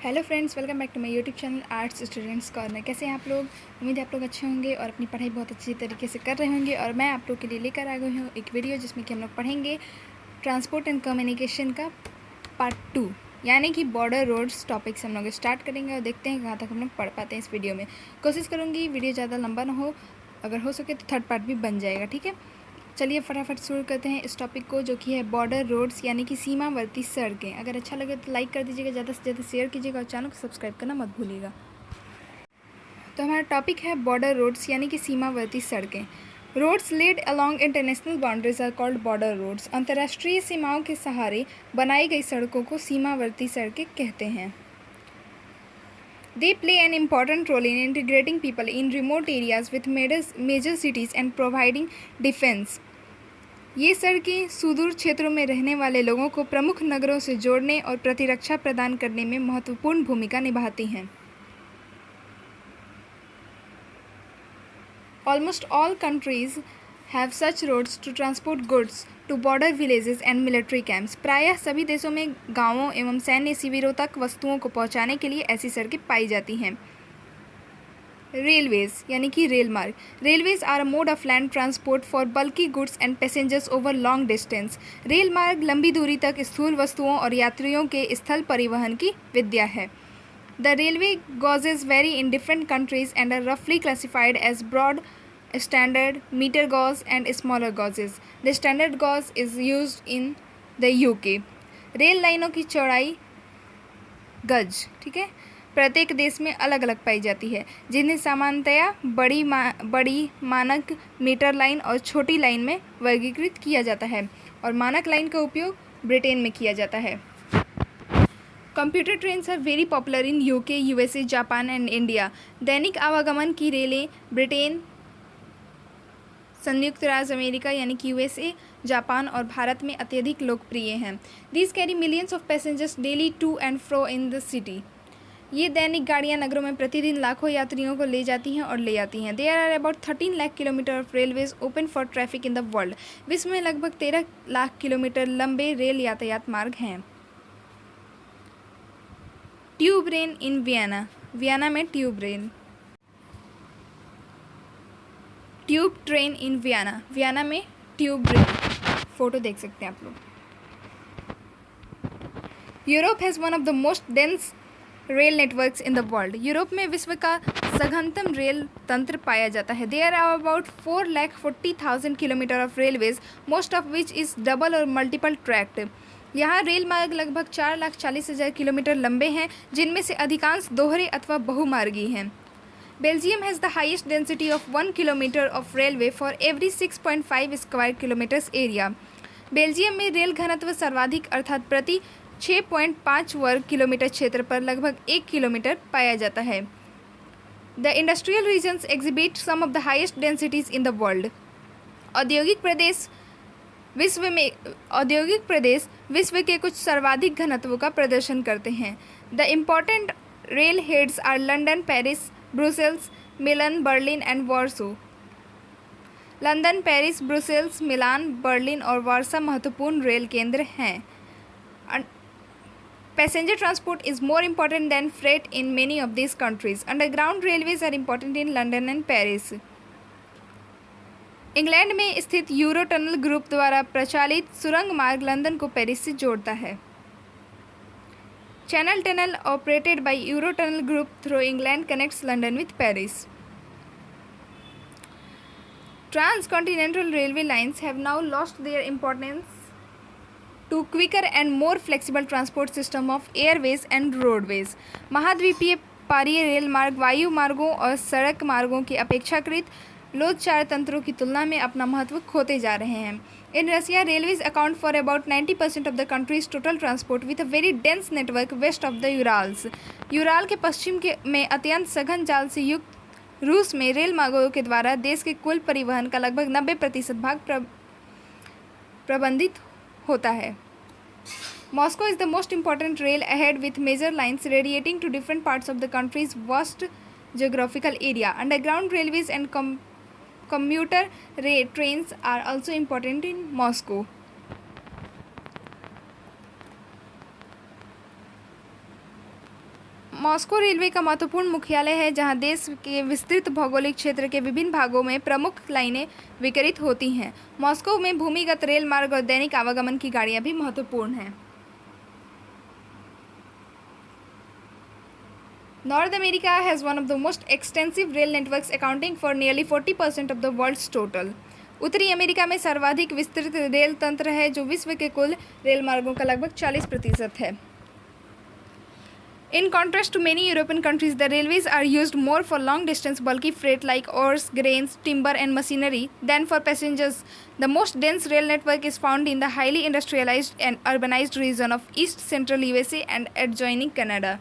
Hello friends, welcome back to my YouTube channel arts students corner. कैसे हैं आप लोग? उम्मीद है आप लोग अच्छे होंगे और अपनी पढ़ाई बहुत अच्छी तरीके से कर रहे होंगे। और मैं आप लोग के लिए लेकर आ गई हूँ एक वीडियो जिसमें कि हम लोग पढ़ेंगे ट्रांसपोर्ट एंड कम्युनिकेशन का पार्ट 2, यानी कि बॉर्डर रोड्स टॉपिक से हम लोग स्टार्ट करेंगे और देखते हैं कहाँ तक हम लोग पढ़ पाते हैं इस वीडियो में। कोशिश करूँगी वीडियो ज़्यादा लंबा ना हो, अगर हो सके तो थर्ड पार्ट भी बन जाएगा, ठीक है। चलिए फटाफट शुरू करते हैं इस टॉपिक को, जो कि है बॉर्डर रोड्स यानी कि सीमावर्ती सड़कें। अगर अच्छा लगे तो लाइक कर दीजिएगा, ज़्यादा से ज़्यादा शेयर कीजिएगा और चैनल को सब्सक्राइब करना मत भूलिएगा। तो हमारा टॉपिक है बॉर्डर रोड्स यानी कि सीमावर्ती सड़कें। Roads laid along international boundaries are called border roads. अंतर्राष्ट्रीय सीमाओं के सहारे बनाई गई सड़कों को सीमावर्ती सड़कें कहते हैं। They play an important role in integrating people in remote areas with major cities and providing defense. ये सड़कें सुदूर क्षेत्रों में रहने वाले लोगों को प्रमुख नगरों से जोड़ने और प्रतिरक्षा प्रदान करने में महत्वपूर्ण भूमिका निभाती हैं। Almost all countries have such roads to transport goods to border villages and military camps. प्रायः सभी देशों में गांवों एवं सैन्य शिविरों तक वस्तुओं को पहुंचाने के लिए ऐसी सड़कें पाई जाती हैं। रेलवेज यानी कि रेल मार्ग। Railways are a mode of land transport for bulky goods and passengers over long distance. Rail मार्ग लंबी दूरी तक स्थूल वस्तुओं और यात्रियों के स्थल परिवहन की विद्या है। The railway gauges vary in different countries and are रफली classified as broad, standard, metre gauge and smaller gauges. The standard gauge is used in the UK. Rail लाइनों की चौड़ाई गज, ठीक है, प्रत्येक देश में अलग अलग पाई जाती है, जिन्हें सामान्यतया बड़ी मानक मीटर लाइन और छोटी लाइन में वर्गीकृत किया जाता है, और मानक लाइन का उपयोग ब्रिटेन में किया जाता है। Commuter trains are very popular in UK, USA, Japan and India. दैनिक आवागमन की रेलें ब्रिटेन, संयुक्त राज्य अमेरिका यानी कि यूएसए, जापान और भारत में अत्यधिक लोकप्रिय हैं। These carry millions of passengers daily to and fro in the city. ये दैनिक गाड़ियाँ नगरों में प्रतिदिन लाखों यात्रियों को ले जाती हैं और ले आती हैं। There are about 13 lakh kilometre of railways open for traffic in the world. विश्व में लगभग 13 लाख किलोमीटर लंबे रेल यातायात मार्ग हैं। Tube train in Vienna. Vienna में tube train in Vienna. Vienna में ट्यूब रेन। फोटो देख सकते हैं आप लोग। Europe has one of the most dense rail networks in the world. Europe में विश्व का सघनतम रेल तंत्र पाया जाता है। There are about 4,40,000 kilometre of railways, most of which is double और मल्टीपल ट्रैक्ड। यहाँ रेल मार्ग लगभग 4,40,000 किलोमीटर लंबे हैं, जिनमें से अधिकांश दोहरे अथवा बहुमार्गी हैं। Belgium has the highest density of 1 kilometre of railway for every 6.5 square kilometres area. Belgium में रेल घनत्व सर्वाधिक अर्थात प्रति 6.5 वर्ग किलोमीटर क्षेत्र पर लगभग 1 किलोमीटर पाया जाता है। The industrial regions exhibit some of the highest densities in the world. औद्योगिक प्रदेश विश्व के कुछ सर्वाधिक घनत्वों का प्रदर्शन करते हैं। The important rail heads are London, Paris, Brussels, Milan, Berlin and Warsaw. London, Paris, Brussels, Milan, Berlin और वार्सा महत्वपूर्ण रेल केंद्र हैं। Passenger transport is more important than freight in many of these countries. Underground railways are important in London and Paris. England में स्थित euro tunnel group द्वारा प्रचालित सुरंग मार्ग London को पेरिस से जोड़ता है। Channel tunnel operated by euro tunnel group through England connects London with Paris. Transcontinental railway lines have now lost their importance to quicker and more flexible transport system of airways and roadways. महाद्वीपीय पारीय rail मार्ग वायु मार्गों और सड़क मार्गों के अपेक्षाकृत लोचदार तंत्रों की तुलना में अपना महत्व खोते जा रहे हैं। In Russia, railways account for about 90% of the country's total transport with a very dense network west of the Urals. Ural के पश्चिम में अत्यंत सघन जाल से युक्त रूस में रेल मार्गों के द्वारा देश के कुल परिवहन का लगभग 90% भाग प्रबंधित होता है। Moscow is the most important rail ahead with major lines radiating to different parts of the country's vast geographical area. Underground railways and commuter trains are also important in Moscow. Moscow railway का महत्वपूर्ण मुख्यालय है जहां देश के विस्तृत भौगोलिक क्षेत्र के विभिन्न भागों में प्रमुख लाइनें वितरित होती हैं। मॉस्को में भूमिगत रेल मार्ग और दैनिक आवागमन की गाड़ियां भी महत्वपूर्ण हैं। North America has one of the most extensive rail networks accounting for nearly 40% of the world's total. उत्तरी अमेरिका में सर्वाधिक विस्तृत रेल तंत्र है जो विश्व के कुल रेल मार्गों का लगभग 40% है। In contrast to many European countries, the railways are used more for long-distance bulky freight like ores, grains, timber, and machinery than for passengers. The most dense rail network is found in the highly industrialized and urbanized region of East Central USA and adjoining Canada.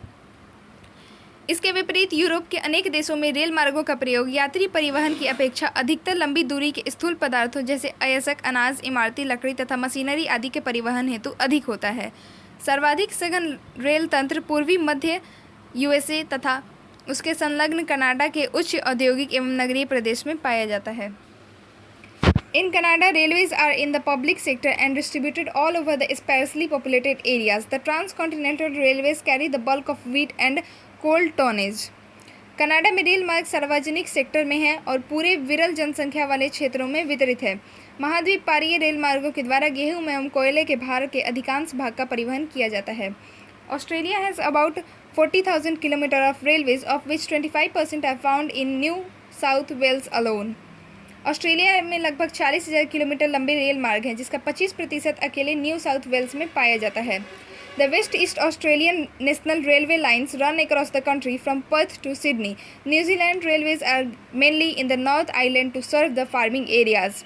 इसके विपरीत Europe के अनेक देशों में rail मार्गों का प्रयोग यात्री परिवहन की अपेक्षा अधिकतर लंबी दूरी के स्थूल पदार्थों जैसे अयस्क, अनाज, इमारती लकड़ी तथा मशीनरी आदि के परिवहन हेतु अधिक होता है। सर्वाधिक सघन रेल तंत्र पूर्वी मध्य यूएसए तथा उसके संलग्न कनाडा के उच्च औद्योगिक एवं नगरीय प्रदेश में पाया जाता है। In Canada, railways are in the public sector and distributed all over the sparsely populated areas. The transcontinental railways carry the bulk of wheat and coal tonnage. Canada में रेल मार्ग सार्वजनिक सेक्टर में है और पूरे विरल जनसंख्या वाले क्षेत्रों में वितरित है। महाद्वीप पारीय रेल मार्गों के द्वारा गेहूं एवं कोयले के भार के अधिकांश भाग का परिवहन किया जाता है। Australia has about 40,000 kilometre of railways of which 25% are found in New South Wales alone. Australia में लगभग 40,000 किलोमीटर लंबे रेल मार्ग हैं जिसका 25% अकेले न्यू साउथ वेल्स में पाया जाता है। The West East Australian National Railway lines run across the country from Perth to Sydney. New Zealand railways are mainly in the North Island to serve the farming areas.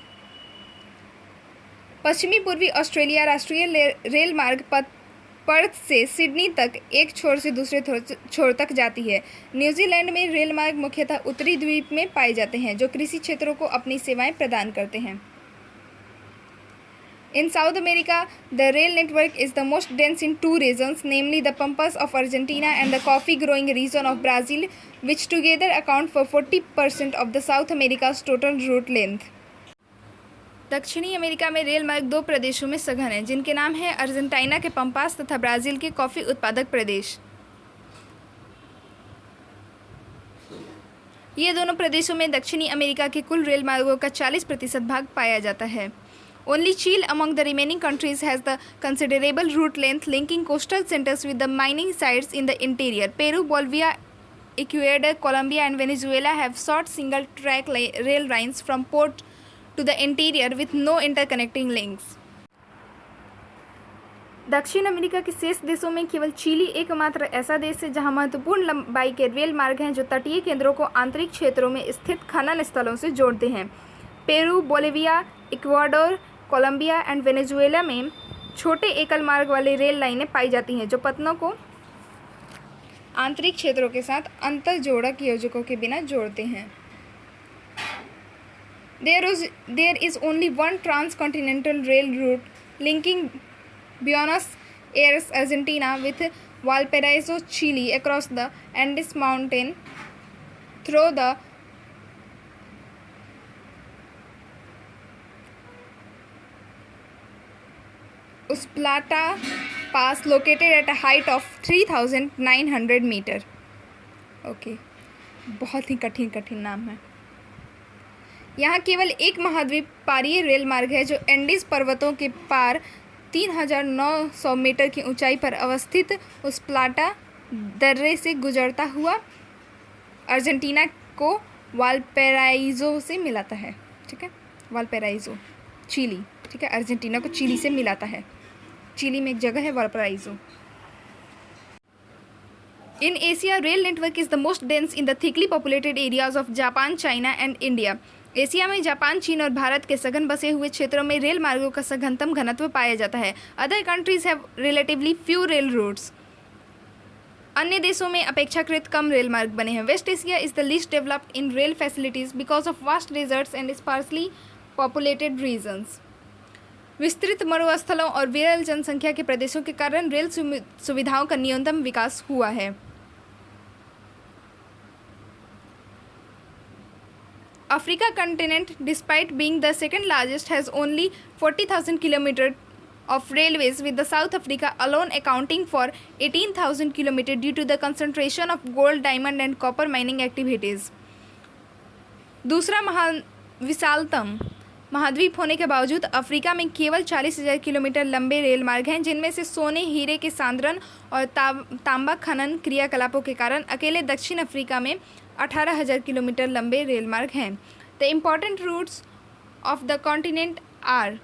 पश्चिमी पूर्वी Australia राष्ट्रीय rail मार्ग Perth से Sydney तक एक छोर से दूसरे छोर तक जाती है। न्यूजीलैंड में रेल मार्ग मुख्यतः उत्तरी द्वीप में पाए जाते हैं जो कृषि क्षेत्रों को अपनी सेवाएं प्रदान करते हैं। In South America, the rail network is the most dense in two regions, namely the Pampas of Argentina and the coffee-growing region of Brazil, which together account for 40% of the South America's total route length. दक्षिणी America में rail मार्ग दो प्रदेशों में सघन हैं जिनके नाम हैं अर्जेंटीना के पंपास तथा ब्राज़ील के कॉफ़ी उत्पादक प्रदेश। ये दोनों प्रदेशों में दक्षिणी अमेरिका के कुल रेल मार्गों का 40% भाग पाया जाता है। Only Chile among the remaining countries has the considerable route length linking coastal centers with the mining sites in the interior. Peru, Bolivia, Ecuador, Colombia and Venezuela have short single-track rail lines from port to the interior with no interconnecting links. दक्षिण America के शेष देशों में केवल chilli एकमात्र ऐसा देश है जहां महत्वपूर्ण लंबाई के रेल मार्ग हैं जो तटीय केंद्रों को आंतरिक क्षेत्रों में स्थित खनन स्थलों से जोड़ते हैं। Peru, Bolivia, Ecuador, Colombia and Venezuela में छोटे एकल मार्ग वाली रेल लाइनें पाई जाती हैं जो पत्तनों को आंतरिक क्षेत्रों के साथ अंतर्जोड़क योजकों के बिना जोड़ते हैं। There is only one transcontinental rail route linking Buenos Aires, Argentina with Valparaiso, Chile across the Andes Mountain through the Uspallata Pass located at a height of 3,900 metre. Okay, बहुत ही कठिन नाम है। यहाँ केवल एक महाद्वीप पारीय रेल मार्ग है जो एंडीज पर्वतों के पार 3,900 मीटर की ऊंचाई पर अवस्थित उस्प्लाटा दर्रे से गुजरता हुआ अर्जेंटीना को वालपेराइजो से मिलाता है। ठीक है, वालपेराइजो चिली। ठीक है, अर्जेंटीना को चिली से मिलाता है। चिली में एक जगह है Valparaiso. In Asia rail network is the most dense in the thickly populated areas of Japan, China and India. Asia में जापान, चीन और भारत के सघन बसे हुए क्षेत्रों में रेल मार्गों का सघनतम घनत्व पाया जाता है। Other countries have relatively few rail routes. अन्य देशों में अपेक्षाकृत कम रेल मार्ग बने हैं। West Asia is the least developed in rail facilities because of vast deserts and sparsely populated regions. विस्तृत मरुस्थलों और विरल जनसंख्या के प्रदेशों के कारण रेल सुविधाओं का न्यूनतम विकास हुआ है। Africa continent, despite being the second largest, has only 40,000 kilometer of railways, with the South Africa alone accounting for 18,000 kilometers due to the concentration of gold, diamond and copper mining activities. दूसरा विशालतम महाद्वीप होने के बावजूद Africa में केवल 40,000 kilometre लंबे rail मार्ग हैं, जिनमें से सोने, हीरे के सांद्रण और तांबा खनन क्रियाकलापों के कारण अकेले दक्षिण अफ्रीका में 18,000 किलोमीटर लंबे रेल मार्ग हैं. The important routes of the continent are: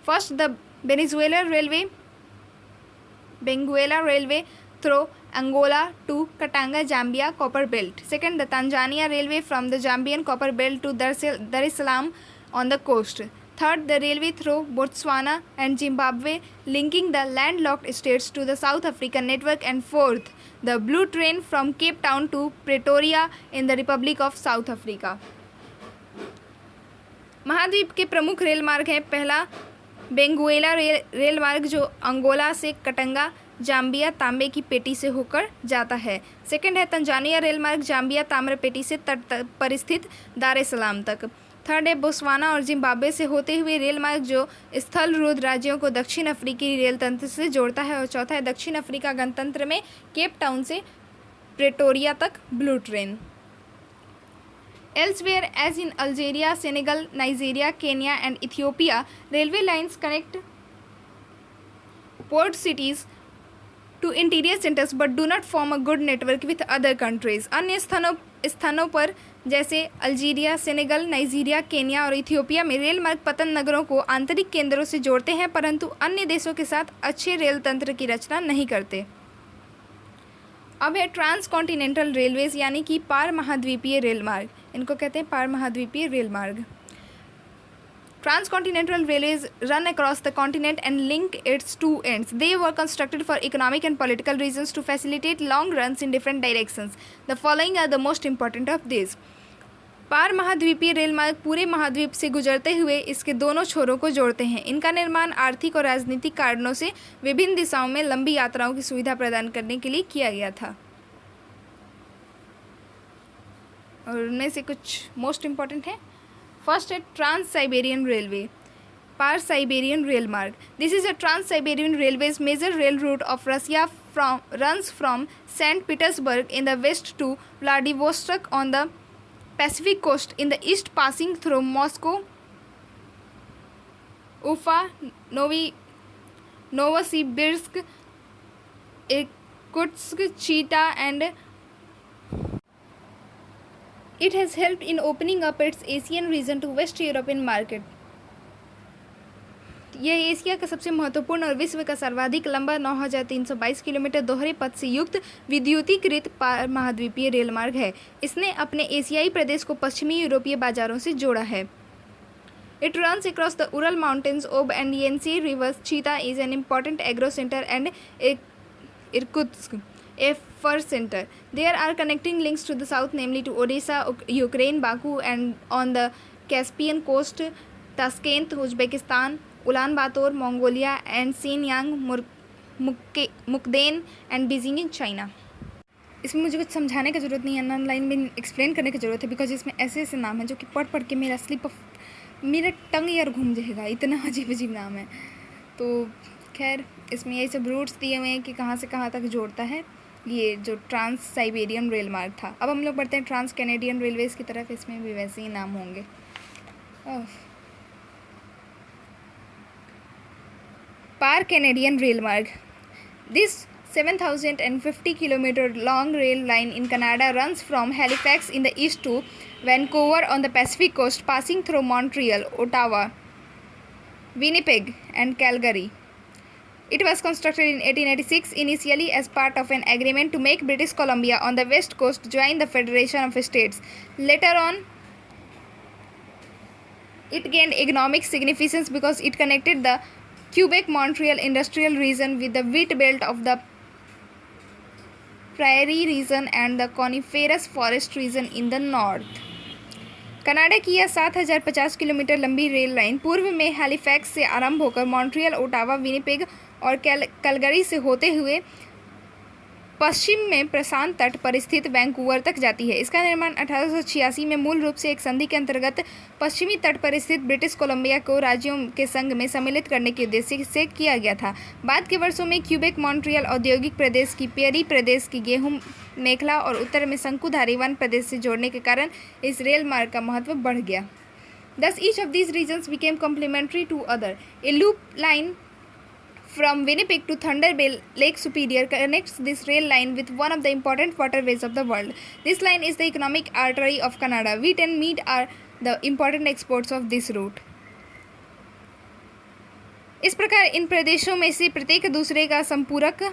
first, the Benguela Railway through Angola to Katanga, Zambia copper belt. Second, the Tanzania Railway from the Zambian copper belt to Dar es Salaam on the coast. Third, the railway through Botswana and Zimbabwe linking the landlocked states to the South African network. And fourth, the Blue Train from Cape Town to Pretoria in the Republic of South Africa. महाद्वीप के प्रमुख rail मार्ग हैं: पहला, Benguela rail मार्ग जो Angola से Katanga, Zambia तांबे की पेटी से होकर जाता है. सेकंड है तंजानिया रेल मार्ग, जाम्बिया ताम्र पेटी से तट पर स्थित दार ए सलाम तक. थर्ड है बोत्सवाना और जिम्बाब्वे से होते हुए रेल मार्ग जो स्थल रूढ़ राज्यों को दक्षिण अफ्रीकी रेल तंत्र से जोड़ता है. और चौथा है दक्षिण अफ्रीका गणतंत्र में केप टाउन से प्रेटोरिया तक blue train. Elsewhere, as in Algeria, Senegal, Nigeria, Kenya and Ethiopia, railway lines connect port cities to interior centers but do not form a good network with other countries. अन्य स्थानों पर जैसे Algeria, Senegal, Nigeria, Kenya और Ethiopia में rail मार्ग पतन नगरों को आंतरिक केंद्रों से जोड़ते हैं, परंतु अन्य देशों के साथ अच्छे रेल तंत्र की रचना नहीं करते. अब है ट्रांस कॉन्टिनेंटल रेलवेज यानी कि पार महाद्वीपीय रेल मार्ग. इनको कहते हैं पार महाद्वीपीय रेल मार्ग. Transcontinental railways run across the continent and link its two ends. They were constructed for economic and political reasons to facilitate long runs in different directions. The following are the most important of these. पार महाद्वीपीय rail मार्ग पूरे महाद्वीप से गुजरते हुए इसके दोनों छोरों को जोड़ते हैं. इनका निर्माण आर्थिक और राजनीतिक कारणों से विभिन्न दिशाओं में लंबी यात्राओं की सुविधा प्रदान करने के लिए किया गया था. और उनमें से कुछ मोस्ट इम्पॉर्टेंट है. फर्स्ट है ट्रांस साइबेरियन रेलवे, पार साइबेरियन रेल मार्ग. This is a trans Siberian railways major rail route of Russia runs from St. Petersburg in the west to Vladivostok on the Pacific coast in the east, passing through Moscow, Ufa, Novosibirsk, Irkutsk, Chita, and it has helped in opening up its Asian region to West European market. यह Asia का सबसे महत्वपूर्ण और विश्व का सर्वाधिक लंबा 9,322 kilometre दोहरे पथ से युक्त विद्युतीकृत पार महाद्वीपीय रेल मार्ग है. इसने अपने एशियाई प्रदेश को पश्चिमी यूरोपीय बाजारों से जोड़ा है. It runs across the Ural Mountains, Ob and Yenisei rivers. Chita is an important agro center and Irkutsk a fur center. There are connecting links to the south, namely to Odessa, Ukraine, Baku, and on the Caspian coast, Tashkent, Uzbekistan, Ulaanbaatar, Mongolia, and Xinjiang, Mukden, and Beijing in China. इसमें मुझे कुछ समझाने की ज़रूरत नहीं है, non line में explain करने की ज़रूरत है, बिकॉज इसमें ऐसे ऐसे नाम हैं जो कि पढ़ के मेरा टंग यार घूम जाएगा, इतना अजीब अजीब नाम है. तो खैर इसमें यही सब रूट्स दिए हुए हैं कि कहाँ से कहाँ तक जोड़ता है ये जो ट्रांस साइबेरियन रेल मार्ग था. अब हम लोग बढ़ते हैं ट्रांस कैनेडियन रेलवेज़ की तरफ. इसमें भी वैसे ही नाम होंगे. पार कैनेडियन रेल मार्ग. This 7,050 kilometer long rail line in Canada runs from Halifax in the east to Vancouver on the Pacific coast, passing through Montreal, Ottawa, Winnipeg, and Calgary. It was constructed in 1886, initially as part of an agreement to make British Columbia on the west coast join the Federation of States. Later on, it gained economic significance because it connected the Quebec-Montreal industrial region with the wheat belt of the Prairie region and the coniferous forest region in the north. Canada की यह 7,050 kilometre लंबी rail line पूर्व में Halifax से आरंभ होकर Montreal, Ottawa, Winnipeg और Calgary से होते हुए पश्चिम में प्रशांत तट पर स्थित वैंकूवर तक जाती है। इसका निर्माण 1886 में मूल रूप से एक संधि के अंतर्गत पश्चिमी तट पर स्थित ब्रिटिश कोलंबिया को राज्यों के संघ में सम्मिलित करने के उद्देश्य से किया गया था। बाद के वर्षों में क्यूबेक, मॉन्ट्रियल औद्योगिक प्रदेश की पेरी प्रदेश की गेहूं मेखला और उत्तर में शंकुधारी वन प्रदेश से जोड़ने के कारण इस रेल मार्ग का महत्व बढ़ गया। Thus, each of these regions became complementary to other. A loop line from Winnipeg to Thunder Bay, Lake Superior connects this rail line with one of the important waterways of the world. This line is the economic artery of Canada. Wheat and meat are the important exports of this route. इस प्रकार इन प्रदेशों में से प्रत्येक दूसरे का संपूरक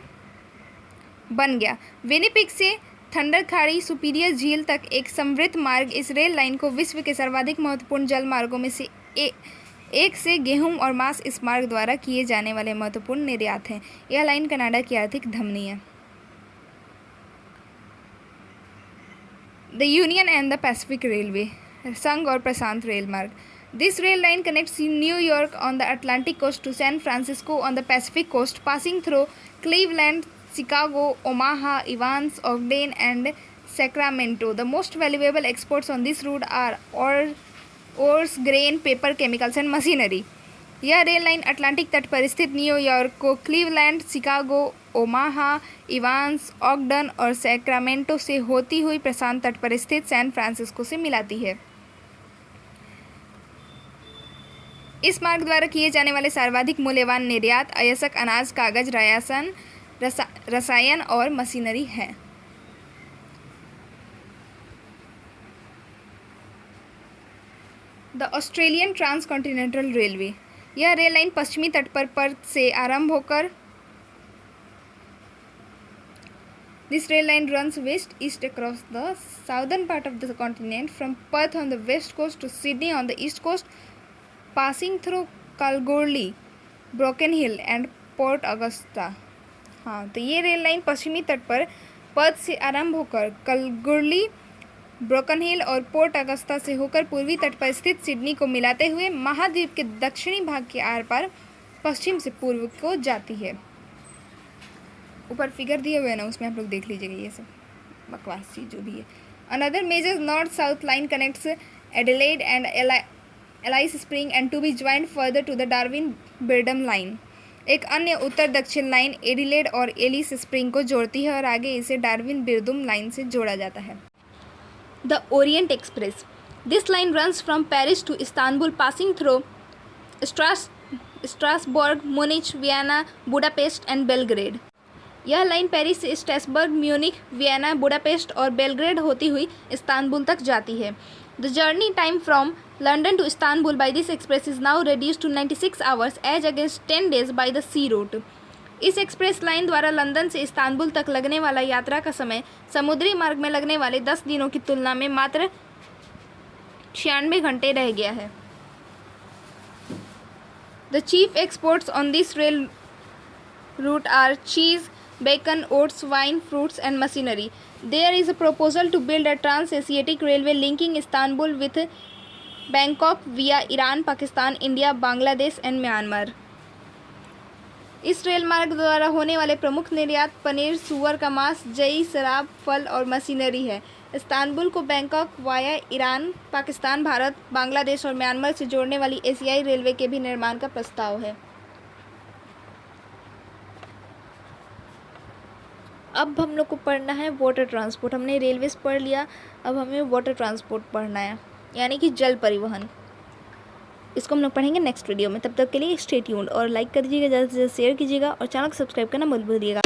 बन गया। विनिपेग से थंडर खाड़ी सुपीरियर झील तक एक समृद्ध मार्ग इस रेल लाइन को विश्व के सर्वाधिक महत्वपूर्ण जल मार्गों में से एक से गेहूं और मांस इस मार्ग द्वारा किए जाने वाले महत्वपूर्ण निर्यात हैं। यह लाइन कनाडा की आर्थिक धमनी है। The Union and the Pacific railway, संघ और प्रशांत रेल मार्ग। This rail line connects New York on the Atlantic coast to San Francisco on the Pacific coast, passing through Cleveland, Chicago, Omaha, Evans, Ogden, and Sacramento. The most valuable exports on this route are ores, grain, paper, chemicals, and machinery. यह rail line Atlantic तट पर स्थित New York को Cleveland, Chicago, Omaha, Evans, ऑगडन और Sacramento से होती हुई प्रशांत तट पर स्थित सैन फ्रांसिस्को से मिलाती है। इस मार्ग द्वारा किए जाने वाले सर्वाधिक मूल्यवान निर्यात अयस्क अनाज, कागज, रसायन और मशीनरी है। द ऑस्ट्रेलियन ट्रांसकॉन्टिनेंटल रेलवे, यह रेल लाइन पश्चिमी तट पर पर्थ से आरंभ होकर this rail line runs west east across the southern part of the continent from Perth on the west coast to Sydney on the east coast, passing through Kalgoorlie, Broken Hill and Port Augusta. हाँ, तो ये rail line पश्चिमी तट पर पर्थ से आरंभ होकर कलगुर्ली, broken हिल और पोर्ट अगस्ता से होकर पूर्वी तट पर स्थित सिडनी को मिलाते हुए महाद्वीप के दक्षिणी भाग के आर पार पश्चिम से पूर्व को जाती है। ऊपर फिगर दिए हुए हैं ना, उसमें आप लोग देख लीजिएगा, ये सब बकवास चीज जो भी है। Another major north south line connects Adelaide and Alice Spring and to be joint further to the Darwin Birdum line. एक अन्य उत्तर दक्षिण लाइन एडिलेड और एलिस स्प्रिंग को जोड़ती है और आगे इसे डार्विन बिरदुम लाइन से जोड़ा जाता है। The Orient Express, this line runs from Paris to Istanbul, passing through Strasbourg, Munich, Vienna, Budapest and Belgrade. यह लाइन पेरिस से स्ट्रासबर्ग, म्यूनिख, वियना, बुडापेस्ट और बेलग्रेड होती हुई इस्तांबुल तक जाती है। The journey time from London to Istanbul by this express is now reduced to 96 hours as against 10 days by the sea route. इस express line द्वारा London से Istanbul तक लगने वाला यात्रा का समय समुद्री मार्ग में लगने वाले 10 दिनों की तुलना में मात्र 96 घंटे रह गया है। The chief exports on this rail route are cheese, bacon, oats, wine, fruits and machinery. There is a proposal to build a trans-Asiatic railway linking Istanbul with Bangkok via Iran, Pakistan, India, Bangladesh and Myanmar. इस rail मार्ग द्वारा होने वाले प्रमुख निर्यात पनीर, सूअर का मांस, जई, शराब, फल और मशीनरी है। इस्तांबुल को Bangkok via Iran, Pakistan, Bharat, Bangladesh और म्यांमार से जोड़ने वाली एशियाई रेलवे के भी निर्माण का प्रस्ताव है। अब हम लोग को पढ़ना है वाटर ट्रांसपोर्ट। हमने रेलवेज पढ़ लिया, अब हमें वाटर ट्रांसपोर्ट पढ़ना है, यानी कि जल परिवहन। इसको हम लोग पढ़ेंगे नेक्स्ट वीडियो में। तब तक के लिए स्टे ट्यून्ड और लाइक कर दीजिएगा, ज़्यादा से ज़्यादा शेयर कीजिएगा और चैनल को सब्सक्राइब करना मत भूलिएगा।